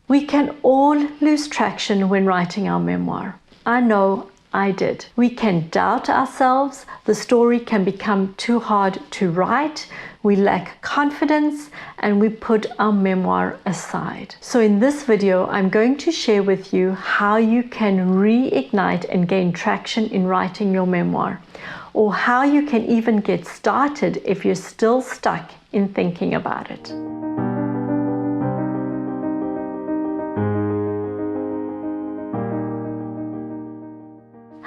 We can all lose traction when writing our memoir. I know I did. We can doubt ourselves, the story can become too hard to write, we lack confidence, and we put our memoir aside. So in this video, I'm going to share with you how you can reignite and gain traction in writing your memoir, or how you can even get started if you're still stuck in thinking about it.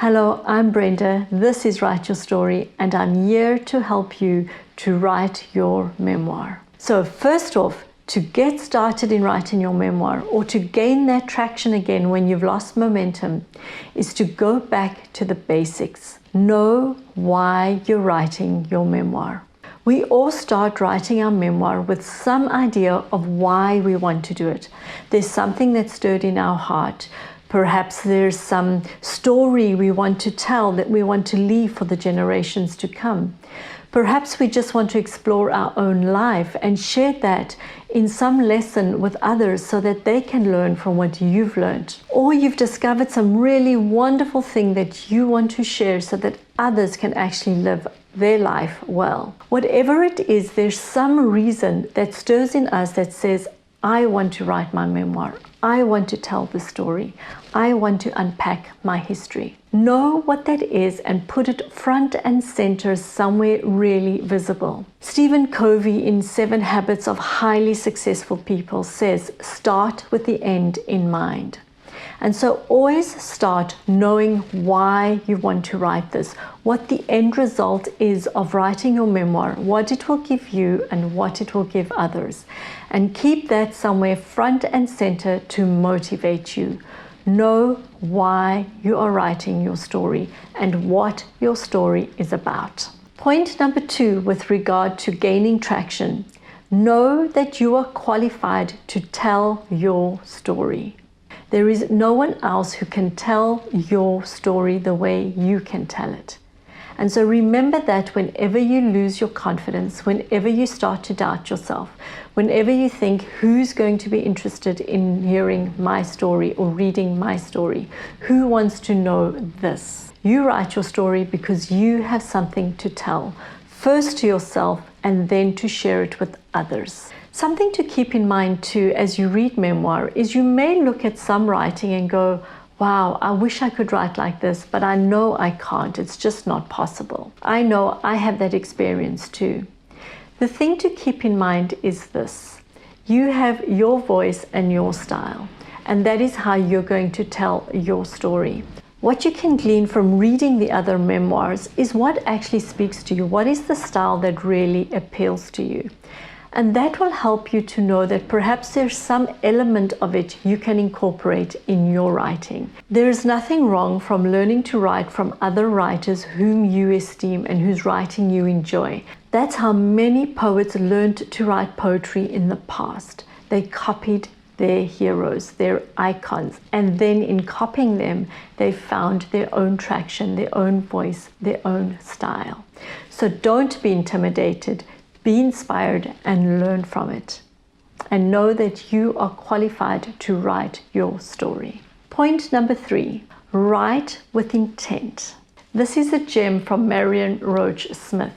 Hello, I'm Brenda, this is Write Your Story, and I'm here to help you to write your memoir. So first off, to get started in writing your memoir, or to gain that traction again when you've lost momentum, is to go back to the basics. Know why you're writing your memoir. We all start writing our memoir with some idea of why we want to do it. There's something that's stirred in our heart. Perhaps there's some story we want to tell that we want to leave for the generations to come. Perhaps we just want to explore our own life and share that in some lesson with others so that they can learn from what you've learned. Or you've discovered some really wonderful thing that you want to share so that others can actually live their life well. Whatever it is, there's some reason that stirs in us that says, I want to write my memoir. I want to tell the story. I want to unpack my history. Know what that is and put it front and center somewhere really visible. Stephen Covey in 7 Habits of Highly Successful People says, start with the end in mind. And so always start knowing why you want to write this, what the end result is of writing your memoir, what it will give you and what it will give others. And keep that somewhere front and center to motivate you. Know why you are writing your story and what your story is about. Point number 2 with regard to gaining traction. Know that you are qualified to tell your story. There is no one else who can tell your story the way you can tell it. And so remember that whenever you lose your confidence, whenever you start to doubt yourself, whenever you think, who's going to be interested in hearing my story or reading my story? Who wants to know this? You write your story because you have something to tell, first to yourself and then to share it with others. Something to keep in mind too as you read memoir is you may look at some writing and go, wow, I wish I could write like this, but I know I can't. It's just not possible. I know I have that experience too. The thing to keep in mind is this. You have your voice and your style, and that is how you're going to tell your story. What you can glean from reading the other memoirs is what actually speaks to you. What is the style that really appeals to you? And that will help you to know that perhaps there's some element of it you can incorporate in your writing. There is nothing wrong from learning to write from other writers whom you esteem and whose writing you enjoy. That's how many poets learned to write poetry in the past. They copied their heroes, their icons, and then in copying them, they found their own traction, their own voice, their own style. So don't be intimidated. Be inspired and learn from it. And know that you are qualified to write your story. Point number 3, write with intent. This is a gem from Marion Roach Smith.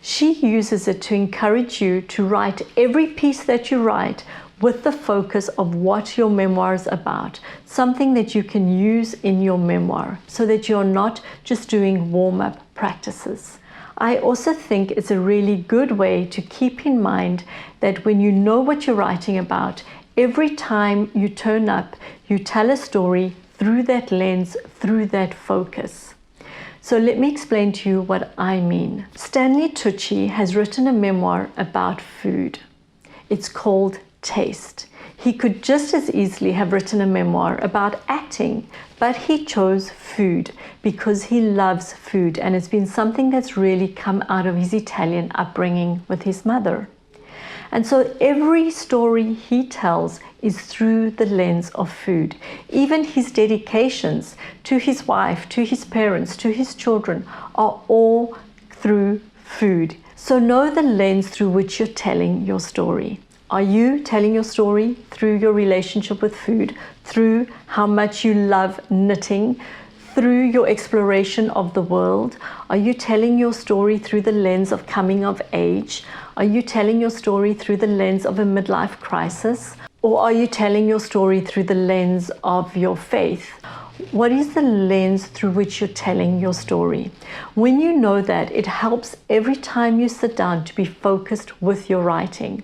She uses it to encourage you to write every piece that you write with the focus of what your memoir is about, something that you can use in your memoir so that you're not just doing warm-up practices. I also think it's a really good way to keep in mind that when you know what you're writing about, every time you turn up, you tell a story through that lens, through that focus. So let me explain to you what I mean. Stanley Tucci has written a memoir about food. It's called Taste. He could just as easily have written a memoir about acting, but he chose food because he loves food, and it's been something that's really come out of his Italian upbringing with his mother. And so every story he tells is through the lens of food. Even his dedications to his wife, to his parents, to his children are all through food. So know the lens through which you're telling your story. Are you telling your story through your relationship with food, through how much you love knitting, through your exploration of the world? Are you telling your story through the lens of coming of age? Are you telling your story through the lens of a midlife crisis? Or are you telling your story through the lens of your faith? What is the lens through which you're telling your story? When you know that, it helps every time you sit down to be focused with your writing.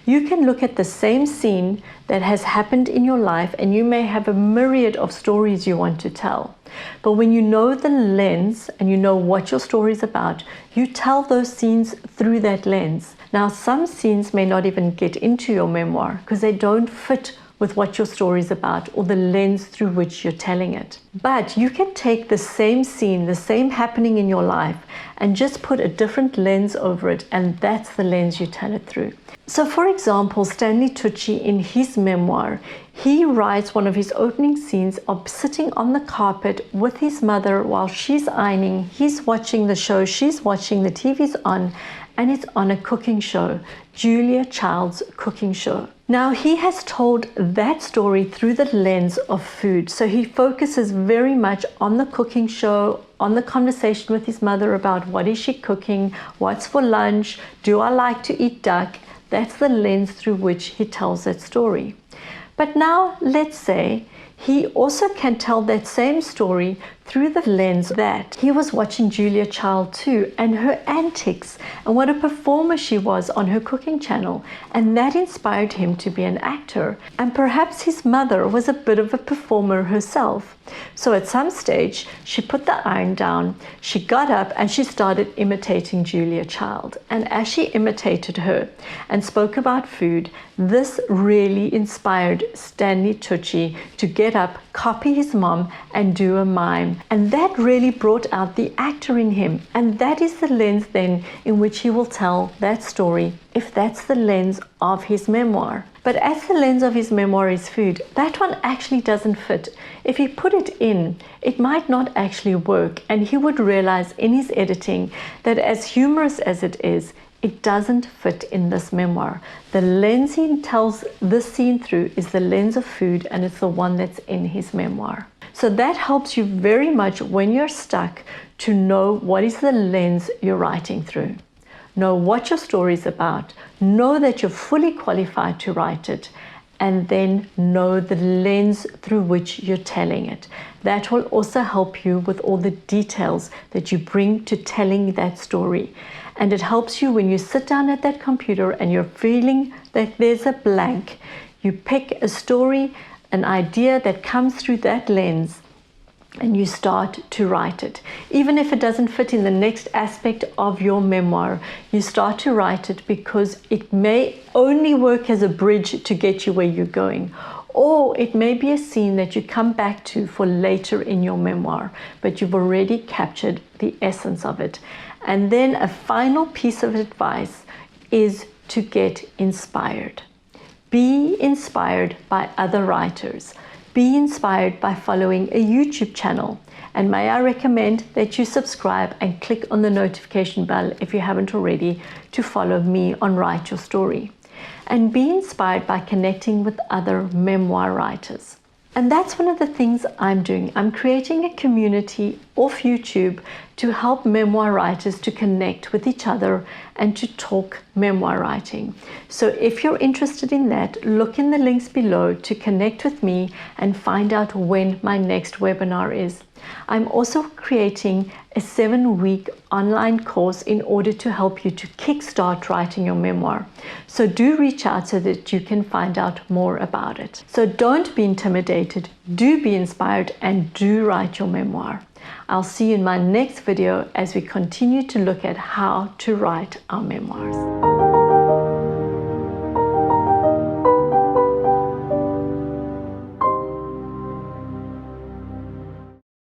You can look at the same scene that has happened in your life, and you may have a myriad of stories you want to tell. But when you know the lens and you know what your story is about, you tell those scenes through that lens. Now, some scenes may not even get into your memoir because they don't fit with what your story is about or the lens through which you're telling it. But you can take the same scene, the same happening in your life, and just put a different lens over it, and that's the lens you tell it through. So for example, Stanley Tucci, in his memoir, he writes one of his opening scenes of sitting on the carpet with his mother while she's ironing, he's watching the show, she's watching, the TV's on, and it's on a cooking show, Julia Child's cooking show. Now, he has told that story through the lens of food. So he focuses very much on the cooking show, on the conversation with his mother about what is she cooking, what's for lunch, do I like to eat duck? That's the lens through which he tells that story. But now, let's say he also can tell that same story through the lens that he was watching Julia Child too, and her antics, and what a performer she was on her cooking channel, and that inspired him to be an actor. And perhaps his mother was a bit of a performer herself. So at some stage, she put the iron down, she got up, and she started imitating Julia Child. And as she imitated her and spoke about food, this really inspired Stanley Tucci to get up, copy his mom, and do a mime. And that really brought out the actor in him. And that is the lens then in which he will tell that story, if that's the lens of his memoir. But as the lens of his memoir is food, that one actually doesn't fit. If he put it in, it might not actually work, and he would realize in his editing that as humorous as it is, it doesn't fit in this memoir. The lens he tells this scene through is the lens of food, and it's the one that's in his memoir. So that helps you very much when you're stuck to know what is the lens you're writing through. Know what your story is about, know that you're fully qualified to write it, and then know the lens through which you're telling it. That will also help you with all the details that you bring to telling that story. And it helps you when you sit down at that computer and you're feeling that there's a blank. You pick a story, an idea that comes through that lens, and you start to write it. Even if it doesn't fit in the next aspect of your memoir, you start to write it because it may only work as a bridge to get you where you're going. Or it may be a scene that you come back to for later in your memoir, but you've already captured the essence of it. And then a final piece of advice is to get inspired. Be inspired by other writers. Be inspired by following a YouTube channel. And may I recommend that you subscribe and click on the notification bell if you haven't already to follow me on Write Your Story. And be inspired by connecting with other memoir writers. And that's one of the things I'm doing. I'm creating a community off YouTube to help memoir writers to connect with each other and to talk memoir writing. So if you're interested in that, look in the links below to connect with me and find out when my next webinar is. I'm also creating a 7-week online course in order to help you to kickstart writing your memoir. So do reach out so that you can find out more about it. So don't be intimidated, do be inspired, and do write your memoir. I'll see you in my next video as we continue to look at how to write our memoirs.